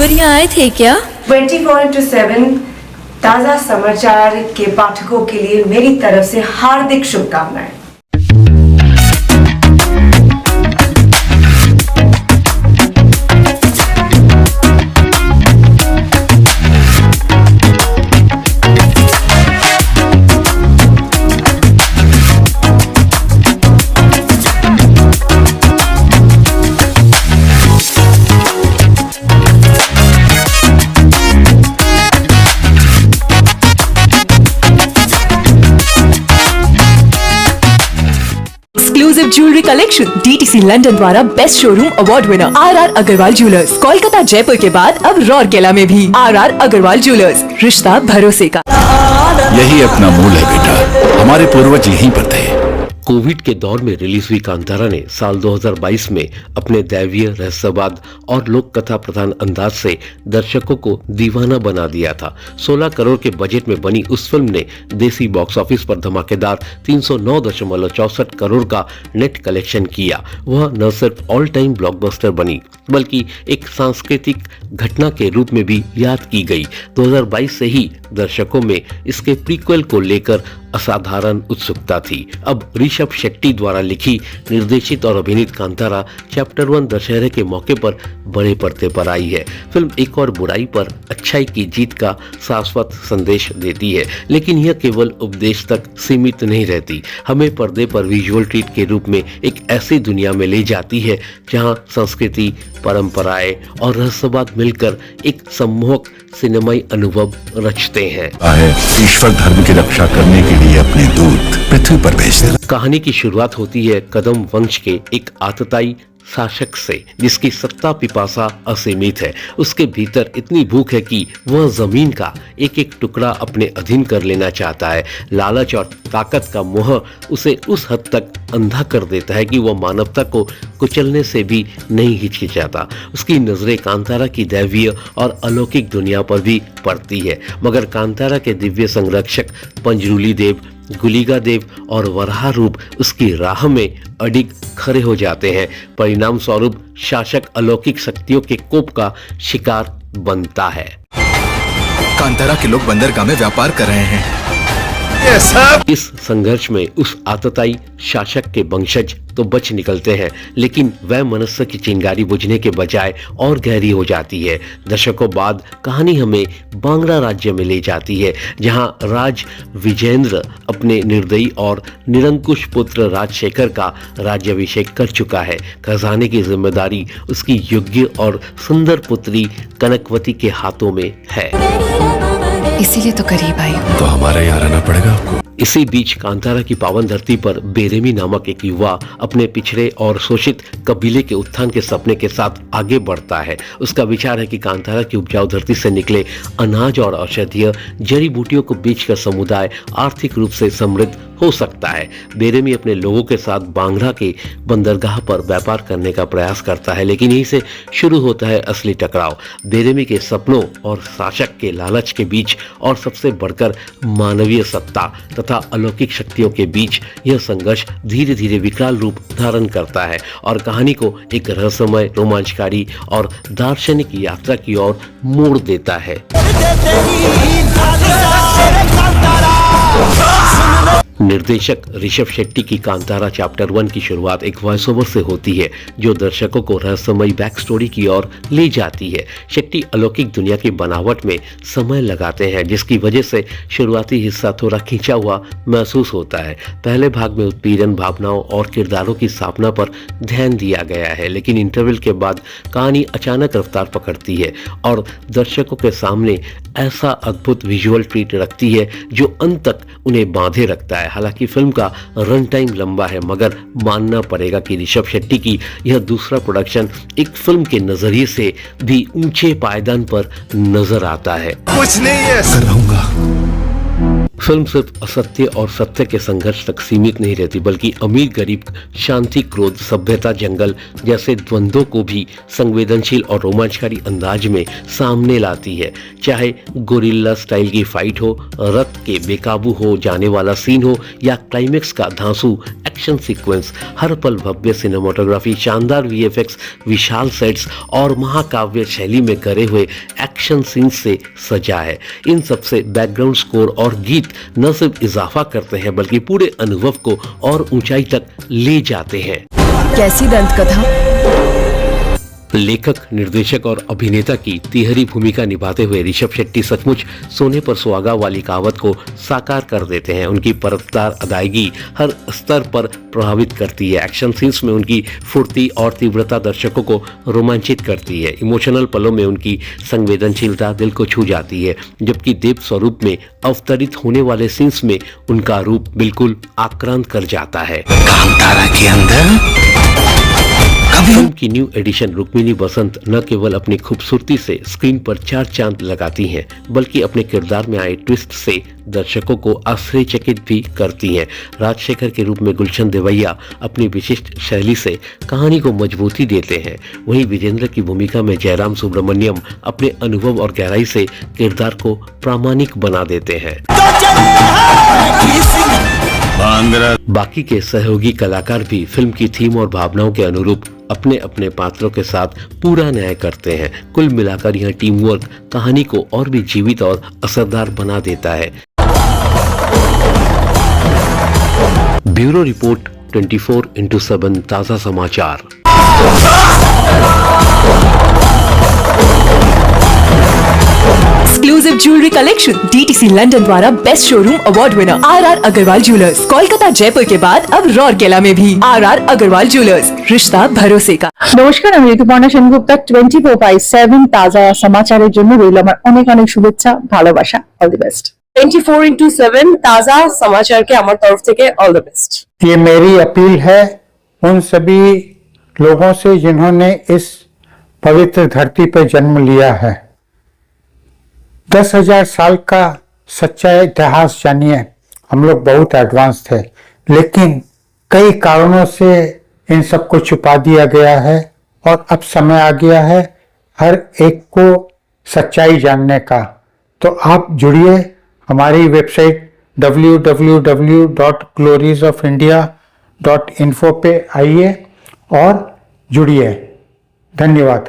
ईश्वर यहाँ आए थे क्या? 24/7 ताजा समाचार के पाठकों के लिए मेरी तरफ से हार्दिक शुभकामनाएं। Exclusive jewellery collection DTC London द्वारा best showroom award winner RR Agarwal jewellers, Kolkata Jaipur के बाद अब रौरकेला में भी RR अग्रवाल ज्वेलर्स, रिश्ता भरोसे का। यही अपना मूल है बेटा, हमारे पूर्वज यहीं पर थे। कोविड के दौर में रिलीज हुई कांतारा ने साल 2022 में अपने दैवीय, रहस्यवाद और लोक कथा प्रधान अंदाज से दर्शकों को दीवाना बना दिया था। 16 करोड़ के बजट में बनी उस फिल्म ने देसी बॉक्स ऑफिस पर धमाकेदार 309.64 करोड़ का नेट कलेक्शन किया। वह न सिर्फ ऑल टाइम ब्लॉकबस्टर बनी बल्कि एक सांस्कृतिक घटना के रूप में भी याद की गई। 2022 से ही दर्शकों में इसके प्रीक्वल को लेकर असाधारण उत्सुकता थी। अब ऋषभ शेट्टी द्वारा लिखी, निर्देशित और अभिनीत कांतारा चैप्टर 1 दशहरे के मौके पर बड़े पर्दे पर आई है। फिल्म एक और बुराई पर अच्छाई की जीत का शाश्वत संदेश देती है, लेकिन यह केवल उपदेश तक सीमित नहीं रहती। हमें पर्दे पर विजुअल ट्रीट के रूप में एक ऐसी दुनिया में ले जाती है जहां संस्कृति, परंपराएं और रहस्यवाद मिलकर एक सम्मोहक सिनेमाई अनुभव रचते हैं। ईश्वर धर्म की रक्षा करने के लिए अपने दूत पृथ्वी पर भेजते। कहानी की शुरुआत होती है कदम वंश के एक आतताई शासक से, जिसकी सत्ता पिपासा असीमित है। उसके भीतर इतनी भूख है कि वह जमीन का एक एक टुकड़ा अपने अधीन कर लेना चाहता है। लालच और ताकत का मोह उसे उस हद तक अंधा कर देता है कि वह मानवता को कुचलने से भी नहीं हिचकिचाता। उसकी नजरें कांतारा की दैवीय और अलौकिक दुनिया पर भी पड़ती है, मगर कांतारा के दिव्य संरक्षक पंजरूली देव, गुलिगा देव और वराह रूप उसकी राह में अडिग खड़े हो जाते हैं। परिणाम स्वरूप शासक अलौकिक शक्तियों के कोप का शिकार बनता है। कांतारा के लोग बंदरगाह में व्यापार कर रहे हैं। इस संघर्ष में उस आतताई शासक के वंशज तो बच निकलते हैं, लेकिन वह मनुष्य की चिंगारी बुझने के बजाय और गहरी हो जाती है। दशकों बाद कहानी हमें बांग्ला राज्य में ले जाती है, जहां राज विजेंद्र अपने निर्दयी और निरंकुश पुत्र राजशेखर का राज्याभिषेक कर चुका है। खजाने की जिम्मेदारी उसकी योग्य और सुंदर पुत्री कनकवती के हाथों में है। इसीलिए तो करीब आई हूँ। तो हमारे यहाँ रहना पड़ेगा आपको। इसी बीच कांतारा की पावन धरती पर बेरेमी नामक एक युवा अपने पिछड़े और शोषित कबीले के उत्थान के सपने के साथ आगे बढ़ता है। उसका विचार है कि कांतारा की उपजाऊ धरती से निकले अनाज और औषधीय जड़ी बूटियों को बेचकर समुदाय आर्थिक रूप से समृद्ध हो सकता है। बेरेमी अपने लोगों के साथ बांग्ला के बंदरगाह पर व्यापार करने का प्रयास करता है, लेकिन यहीं से शुरू होता है असली टकराव। बेरेमी के सपनों और शासक के लालच के बीच और सबसे बढ़कर मानवीय सत्ता तथा अलौकिक शक्तियों के बीच यह संघर्ष धीरे धीरे विकराल रूप धारण करता है और कहानी को एक रहस्यमय, रोमांचकारी और दार्शनिक यात्रा की ओर मोड़ देता है। निर्देशक ऋषभ शेट्टी की कांतारा चैप्टर 1 की शुरुआत एक वॉइस ओवर से होती है, जो दर्शकों को रहस्यमयी बैक स्टोरी की ओर ले जाती है। शेट्टी अलौकिक दुनिया की बनावट में समय लगाते हैं, जिसकी वजह से शुरुआती हिस्सा थोड़ा खींचा हुआ महसूस होता है। पहले भाग में उत्पीड़न, भावनाओं और किरदारों की स्थापना पर ध्यान दिया गया है, लेकिन इंटरवल के बाद कहानी अचानक रफ्तार पकड़ती है और दर्शकों के सामने ऐसा अद्भुत विजुअल ट्रीट रखती है जो अंत तक उन्हें बांधे रखता है। हालांकि फिल्म का रन टाइम लंबा है, मगर मानना पड़ेगा कि ऋषभ शेट्टी की यह दूसरा प्रोडक्शन एक फिल्म के नजरिए से भी ऊंचे पायदान पर नजर आता है। कुछ नहीं है, रहूंगा। फिल्म सिर्फ असत्य और सत्य के संघर्ष तक सीमित नहीं रहती, बल्कि अमीर गरीब, शांति क्रोध, सभ्यता जंगल जैसे द्वंद्वों को भी संवेदनशील और रोमांचकारी अंदाज में सामने लाती है। चाहे गोरिल्ला स्टाइल की फाइट हो, रथ के बेकाबू हो जाने वाला सीन हो या क्लाइमेक्स का धांसू एक्शन सीक्वेंस, हर पल भव्य सिनेमाटोग्राफी, शानदार वीएफएक्स, विशाल सेट्स और महाकाव्य शैली में करे हुए एक्शन सीन से सजा है। इन सबसे बैकग्राउंड स्कोर और गीत न सिर्फ इजाफा करते हैं बल्कि पूरे अनुभव को और ऊंचाई तक ले जाते हैं। कैसी दंत कथा। लेखक, निर्देशक और अभिनेता की तिहरी भूमिका निभाते हुए ऋषभ शेट्टी सचमुच सोने पर सुहागा वाली कहावत को साकार कर देते हैं। उनकी परतदार अदायगी हर स्तर पर प्रभावित करती है। एक्शन सीन्स में उनकी फुर्ती और तीव्रता दर्शकों को रोमांचित करती है। इमोशनल पलों में उनकी संवेदनशीलता दिल को छू जाती है, जबकि देव स्वरूप में अवतरित होने वाले सीन्स में उनका रूप बिल्कुल आक्रांत कर जाता है। कांतारा के अंदर फिल्म की न्यू एडिशन रुक्मिणी बसंत न केवल अपनी खूबसूरती से स्क्रीन पर चार चांद लगाती हैं, बल्कि अपने किरदार में आए ट्विस्ट से दर्शकों को आश्चर्यचकित भी करती हैं। राजशेखर के रूप में गुलशन देवैया अपनी विशिष्ट शैली से कहानी को मजबूती देते हैं। वहीं विजेंद्र की भूमिका में जयराम सुब्रमण्यम अपने अनुभव और गहराई से किरदार को प्रामाणिक बना देते हैं। बाकी के सहयोगी कलाकार भी फिल्म की थीम और भावनाओं के अनुरूप अपने अपने पात्रों के साथ पूरा न्याय करते हैं। कुल मिलाकर यह टीम वर्क कहानी को और भी जीवित और असरदार बना देता है। ब्यूरो रिपोर्ट 24/7 ताजा समाचार। Exclusive jewellery collection DTC London द्वारा best showroom award winner RR Agarwal jewellers, Kolkata Jaipur के बाद अब रौरकेला में भी आरआर अग्रवाल ज्वेलर्स, रिश्ता भरोसे का। নমস্কার, আমি ঋতুপর্ণা সেনগুপ্তা। 24/7 তাজা সমাচারের জন্য রইল আমার অনেক অনেক শুভেচ্ছা, ভালোবাসা। All the best. 24/7 ताजा समाचार के हमारी तरफ से ऑल द बेस्ट। ये मेरी अपील है उन सभी लोगों से जिन्होंने इस पवित्र धरती पर जन्म लिया है। 10,000 साल का सच्चा इतिहास जानिए। हम लोग बहुत एडवांस थे, लेकिन कई कारणों से इन सबको छुपा दिया गया है और अब समय आ गया है हर एक को सच्चाई जानने का। तो आप जुड़िए, हमारी वेबसाइट www.gloriesofindia.info पे आइए और जुड़िए। धन्यवाद।